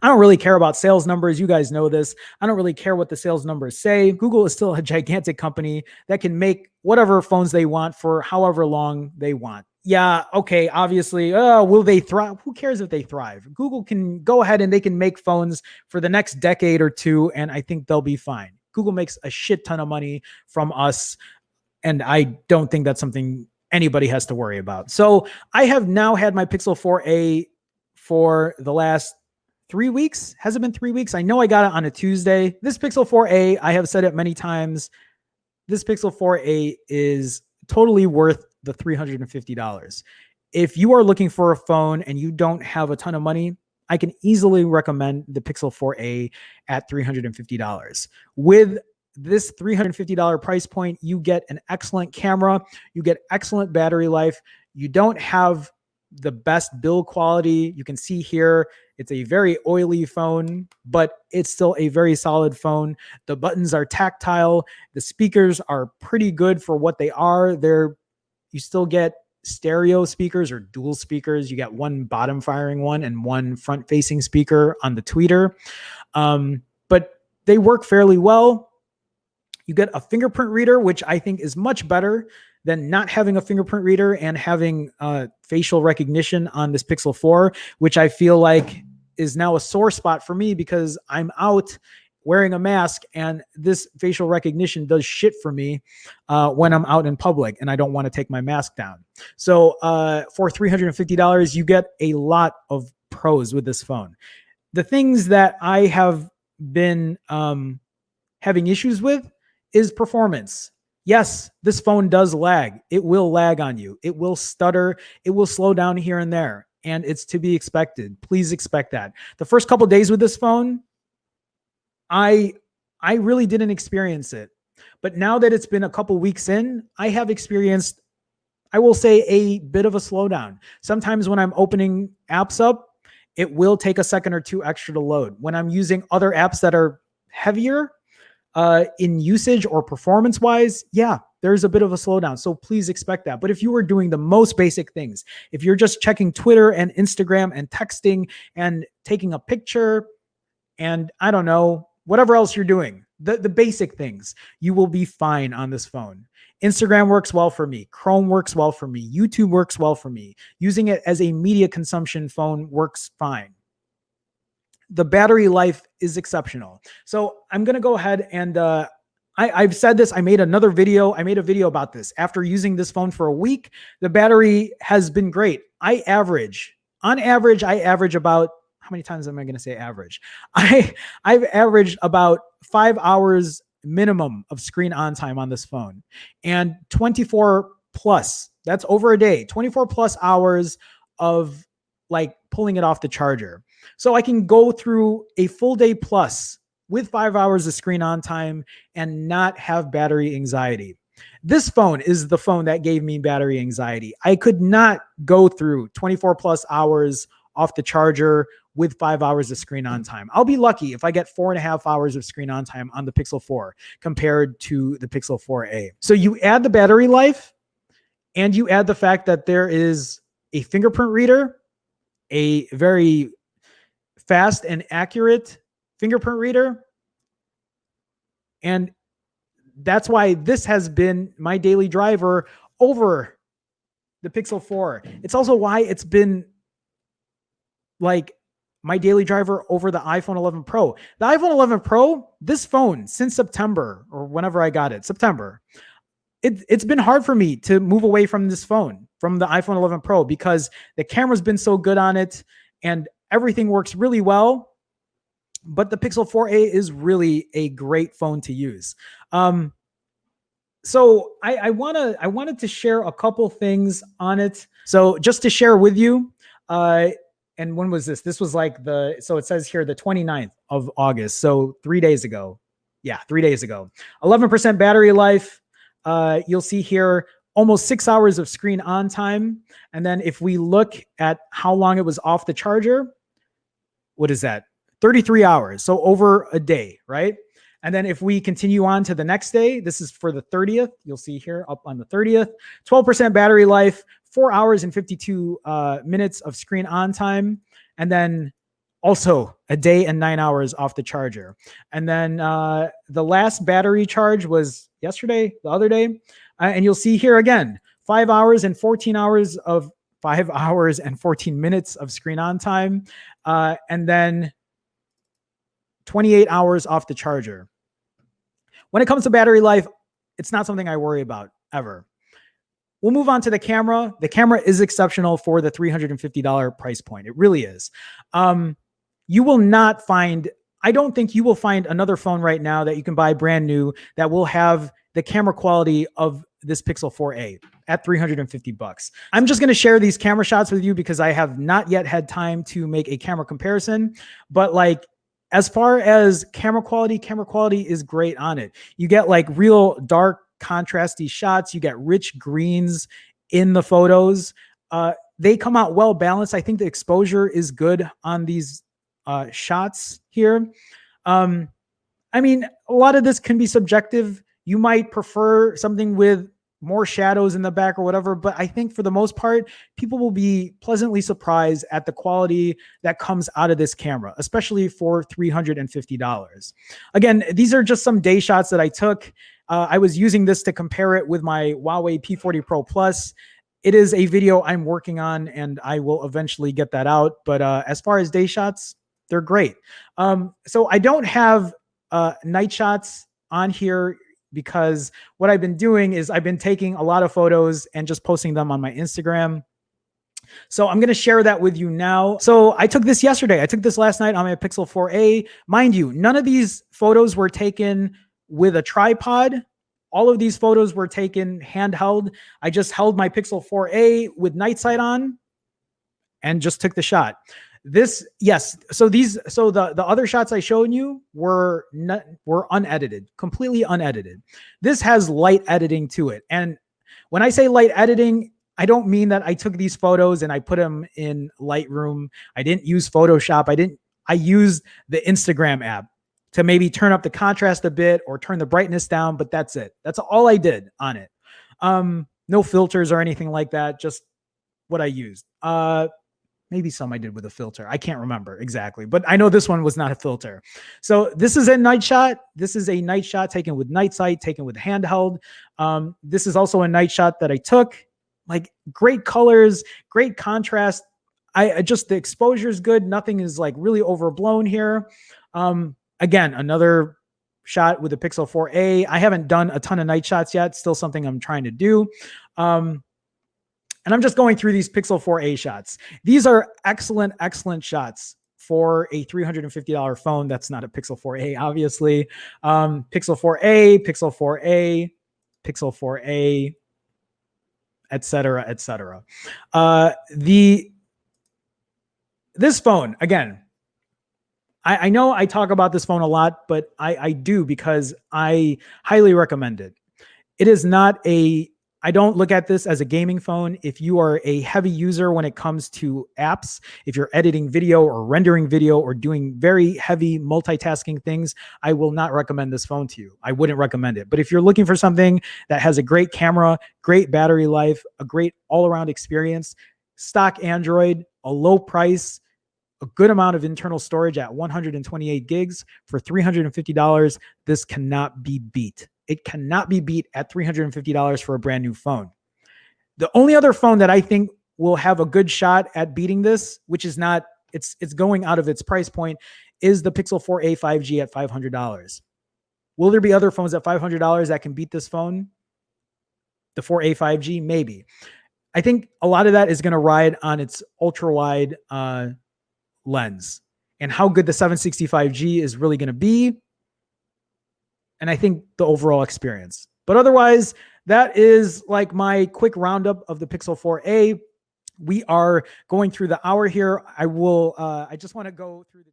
I don't really care about sales numbers. You guys know this. I don't really care what the sales numbers say. Google is still a gigantic company that can make whatever phones they want for however long they want. Yeah, okay, obviously, will they thrive? Who cares if they thrive? Google can go ahead and they can make phones for the next decade or two, and I think they'll be fine. Google makes a shit ton of money from us, and I don't think that's something anybody has to worry about. So I have now had my Pixel 4a for the last 3 weeks. Has it been 3 weeks? I know I got it on a Tuesday. This Pixel 4a, I have said it many times, this Pixel 4a is totally worth the $350. If you are looking for a phone and you don't have a ton of money, I can easily recommend the Pixel 4a at $350. With this $350 price point, you get an excellent camera, you get excellent battery life, you don't have the best build quality. You can see here, it's a very oily phone, but it's still a very solid phone. The buttons are tactile. The speakers are pretty good for what they are. You still get stereo speakers or dual speakers. You get one bottom firing one and one front facing speaker on the tweeter. But they work fairly well. You get a fingerprint reader, which I think is much better than not having a fingerprint reader and having facial recognition on this Pixel 4, which I feel like is now a sore spot for me because I'm out wearing a mask and this facial recognition does shit for me when I'm out in public and I don't want to take my mask down. So for $350, you get a lot of pros with this phone. The things that I have been having issues with is performance. Yes, this phone does lag. It will lag on you. It will stutter. It will slow down here and there. And it's to be expected. Please expect that. The first couple of days with this phone, I really didn't experience it. But now that it's been a couple weeks in, I have experienced, I will say, a bit of a slowdown. Sometimes when I'm opening apps up, it will take a second or two extra to load. When I'm using other apps that are heavier in usage or performance-wise, yeah, there's a bit of a slowdown. So please expect that. But if you were doing the most basic things, if you're just checking Twitter and Instagram and texting and taking a picture and I don't know, whatever else you're doing, the basic things, you will be fine on this phone. Instagram works well for me. Chrome works well for me. YouTube works well for me. Using it as a media consumption phone works fine. The battery life is exceptional. So I'm going to go ahead and I've said this. I made another video. I made a video about this. After using this phone for a week, the battery has been great. On average, I average about, how many times am I going to say average? I've averaged about 5 hours minimum of screen on time on this phone, and 24 plus, that's over a day, 24 plus hours of like pulling it off the charger. So I can go through a full day plus with 5 hours of screen on time and not have battery anxiety. This phone is the phone that gave me battery anxiety. I could not go through 24 plus hours off the charger with 5 hours of screen on time. I'll be lucky if I get 4.5 hours of screen on time on the Pixel 4 compared to the Pixel 4a. So you add the battery life and you add the fact that there is a fingerprint reader, a very fast and accurate fingerprint reader. And that's why this has been my daily driver over the Pixel 4. It's also why it's been like my daily driver over the iPhone 11 Pro. The iPhone 11 Pro, this phone since September or whenever I got it, September, it's been hard for me to move away from this phone, from the iPhone 11 Pro, because the camera's been so good on it and everything works really well. But the Pixel 4a is really a great phone to use. So I wanted to share a couple things on it. So just to share with you, and when was this? This was like so it says here the 29th of August. So 3 days ago. Yeah, 3 days ago. 11% battery life. You'll see here almost 6 hours of screen on time. And then if we look at how long it was off the charger, what is that? 33 hours. So over a day, right? And then if we continue on to the next day, this is for the 30th. You'll see here up on the 30th, 12% battery life, 4 hours and 52 minutes of screen on time. And then Also a day and 9 hours off the charger. And then the last battery charge was yesterday, the other day. And you'll see here again, 5 hours and 14 hours of 5 hours and 14 minutes of screen on time. And then 28 hours off the charger. When it comes to battery life, it's not something I worry about ever. We'll move on to the camera. The camera is exceptional for the $350 price point. It really is. You will not find, I don't think you will find another phone right now that you can buy brand new that will have the camera quality of this Pixel 4a at $350. I'm just going to share these camera shots with you because I have not yet had time to make a camera comparison, but like, as far as camera quality is great on it. You get like real dark contrasty shots. You get rich greens in the photos. They come out well balanced. I think the exposure is good on these shots here. I mean, a lot of this can be subjective. You might prefer something with more shadows in the back or whatever, but I think for the most part, people will be pleasantly surprised at the quality that comes out of this camera, especially for $350. Again, these are just some day shots that I took. I was using this to compare it with my Huawei P40 Pro Plus. It is a video I'm working on and I will eventually get that out. But as far as day shots, they're great. So I don't have night shots on here because what I've been doing is I've been taking a lot of photos and just posting them on my Instagram. So I'm going to share that with you now. So I took this yesterday. I took this last night on my Pixel 4a. Mind you, none of these photos were taken with a tripod. All of these photos were taken handheld. I just held my Pixel 4a with night sight on and just took the shot. This, yes. So the other shots I showed you were unedited, completely unedited. This has light editing to it. And when I say light editing, I don't mean that I took these photos and I put them in Lightroom. I didn't use Photoshop. I used the Instagram app to maybe turn up the contrast a bit or turn the brightness down, but that's it. That's all I did on it. No filters or anything like that. Just what I used. Maybe some I did with a filter. I can't remember exactly, but I know this one was not a filter. So this is a night shot. This is a night shot taken with night sight, taken with handheld. This is also a night shot that I took. Like great colors, great contrast. I just, the exposure is good. Nothing is like really overblown here. Again, another shot with the Pixel 4a. I haven't done a ton of night shots yet. Still something I'm trying to do. And I'm just going through these Pixel 4a shots. These are excellent, excellent shots for a $350 phone. That's not a Pixel 4a, obviously. Pixel 4a, Pixel 4a, Pixel 4a, et cetera, et cetera. This phone, again, I know I talk about this phone a lot, but I do because I highly recommend it. It is not I don't look at this as a gaming phone. If you are a heavy user when it comes to apps, if you're editing video or rendering video or doing very heavy multitasking things, I will not recommend this phone to you. I wouldn't recommend it. But if you're looking for something that has a great camera, great battery life, a great all-around experience, stock Android, a low price, a good amount of internal storage at 128 gigs for $350, this cannot be beat. It cannot be beat at $350 for a brand new phone. The only other phone that I think will have a good shot at beating this, which is not, it's going out of its price point, is the Pixel 4a 5G at $500. Will there be other phones at $500 that can beat this phone? The 4a 5G? Maybe. I think a lot of that is going to ride on its ultra wide lens and how good the 765G is really going to be. And I think the overall experience. But otherwise, that is like my quick roundup of the Pixel 4a. We are going through the hour here. I just want to go through the